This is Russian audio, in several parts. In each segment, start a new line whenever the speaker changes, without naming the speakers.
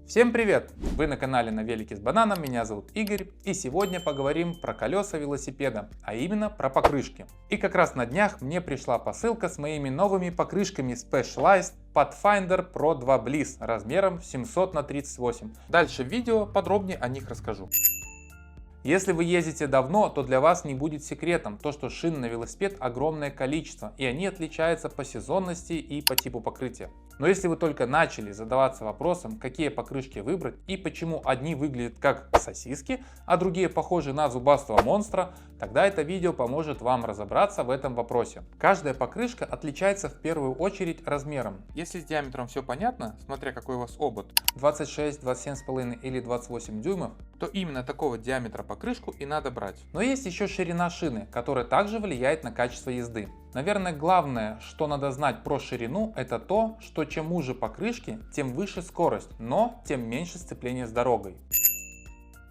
Всем привет! Вы на канале На Велике с Бананом, меня зовут Игорь, и сегодня поговорим про колеса велосипеда, а именно про покрышки. И как раз на днях мне пришла посылка с моими новыми покрышками Specialized Pathfinder Pro 2 Bliss размером 700 на 38. Дальше в видео подробнее о них расскажу. Если вы ездите давно, то для вас не будет секретом то, что шин на велосипед огромное количество, и они отличаются по сезонности и по типу покрытия. Но если вы только начали задаваться вопросом, какие покрышки выбрать и почему одни выглядят как сосиски, а другие похожи на зубастого монстра, тогда это видео поможет вам разобраться в этом вопросе. Каждая покрышка отличается в первую очередь размером. Если с диаметром все понятно, смотря какой у вас обод, 26, 27,5 или 28 дюймов, то именно такого диаметра покрышку и надо брать. Но есть еще ширина шины, которая также влияет на качество езды. Наверное, главное, что надо знать про ширину, это то, что чем уже покрышки, тем выше скорость, но тем меньше сцепление с дорогой.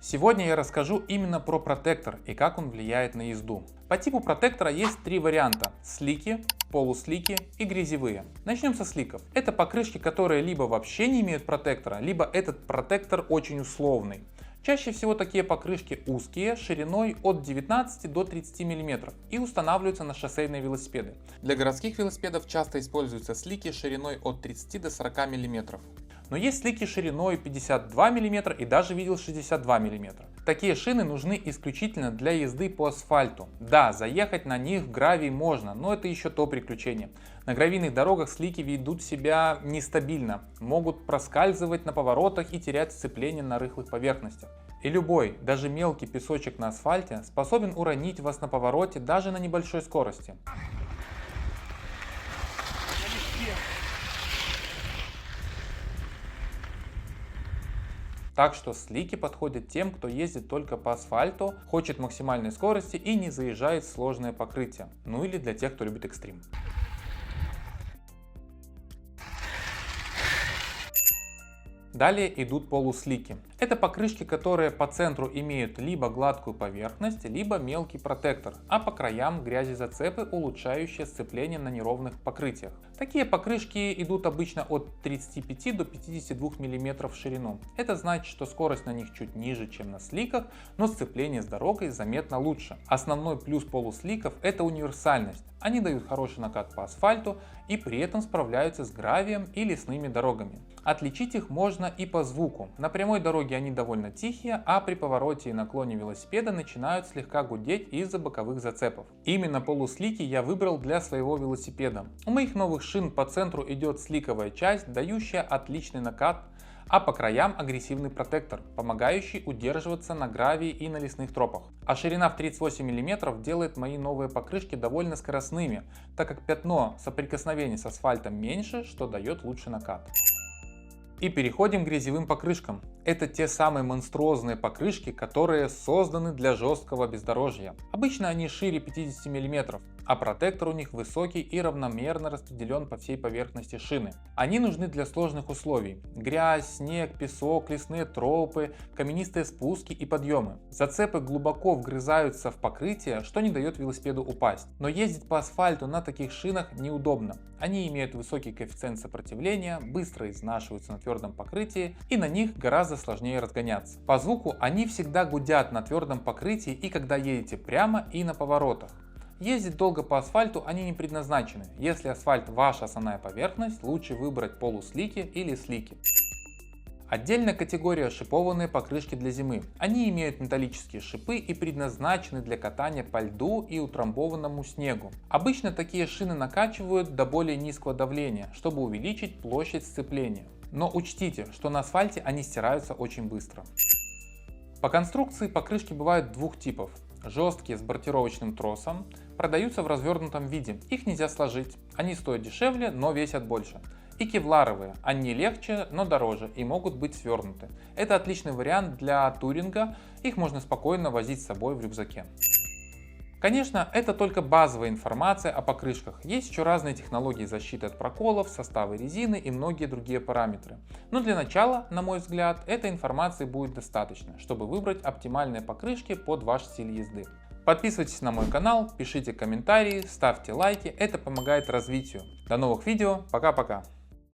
Сегодня я расскажу именно про протектор и как он влияет на езду. По типу протектора есть три варианта: слики, полуслики и грязевые. Начнем со сликов. Это покрышки, которые либо вообще не имеют протектора, либо этот протектор очень условный. Чаще всего такие покрышки узкие, шириной от 19 до 30 мм и устанавливаются на шоссейные велосипеды. Для городских велосипедов часто используются слики шириной от 30 до 40 мм. Но есть слики шириной 52 мм и даже видел 62 мм. Такие шины нужны исключительно для езды по асфальту. Да, заехать на них в гравий можно, но это еще то приключение. На гравийных дорогах слики ведут себя нестабильно, могут проскальзывать на поворотах и терять сцепление на рыхлых поверхностях. И любой, даже мелкий песочек на асфальте способен уронить вас на повороте даже на небольшой скорости. Так что слики подходят тем, кто ездит только по асфальту, хочет максимальной скорости и не заезжает в сложное покрытие. Ну или для тех, кто любит экстрим. Далее идут полуслики. Это покрышки, которые по центру имеют либо гладкую поверхность, либо мелкий протектор, а по краям грязезацепы, улучшающие сцепление на неровных покрытиях. Такие покрышки идут обычно от 35 до 52 мм в ширину. Это значит, что скорость на них чуть ниже, чем на сликах, но сцепление с дорогой заметно лучше. Основной плюс полусликов — это универсальность. Они дают хороший накат по асфальту и при этом справляются с гравием и лесными дорогами. Отличить их можно и по звуку. На прямой дороге они довольно тихие, а при повороте и наклоне велосипеда начинают слегка гудеть из-за боковых зацепов. Именно полуслики я выбрал для своего велосипеда. У моих новых шин по центру идет сликовая часть, дающая отличный накат, а по краям агрессивный протектор, помогающий удерживаться на гравии и на лесных тропах. А ширина в 38 мм делает мои новые покрышки довольно скоростными, так как пятно соприкосновения с асфальтом меньше, что дает лучший накат. И переходим к грязевым покрышкам. Это те самые монструозные покрышки, которые созданы для жесткого бездорожья. Обычно они шире 50 мм, а протектор у них высокий и равномерно распределен по всей поверхности шины. Они нужны для сложных условий: грязь, снег, песок, лесные тропы, каменистые спуски и подъемы. Зацепы глубоко вгрызаются в покрытие, что не дает велосипеду упасть. Но ездить по асфальту на таких шинах неудобно. Они имеют высокий коэффициент сопротивления, быстро изнашиваются на твердом покрытии и на них гораздо сложнее разгоняться. По звуку они всегда гудят на твердом покрытии и когда едете прямо, и на поворотах. Ездить долго по асфальту они не предназначены. Если асфальт ваша основная поверхность, лучше выбрать полуслики или слики. Отдельная категория — шипованные покрышки для зимы. Они имеют металлические шипы и предназначены для катания по льду и утрамбованному снегу. Обычно такие шины накачивают до более низкого давления, чтобы увеличить площадь сцепления. Но учтите, что на асфальте они стираются очень быстро. По конструкции покрышки бывают двух типов. Жесткие с бортировочным тросом, продаются в развернутом виде, их нельзя сложить, они стоят дешевле, но весят больше. И кевларовые, они легче, но дороже и могут быть свернуты. Это отличный вариант для туринга, их можно спокойно возить с собой в рюкзаке. Конечно, это только базовая информация о покрышках. Есть еще разные технологии защиты от проколов, составы резины и многие другие параметры. Но для начала, на мой взгляд, этой информации будет достаточно, чтобы выбрать оптимальные покрышки под ваш стиль езды. Подписывайтесь на мой канал, пишите комментарии, ставьте лайки, это помогает развитию. До новых видео, пока-пока!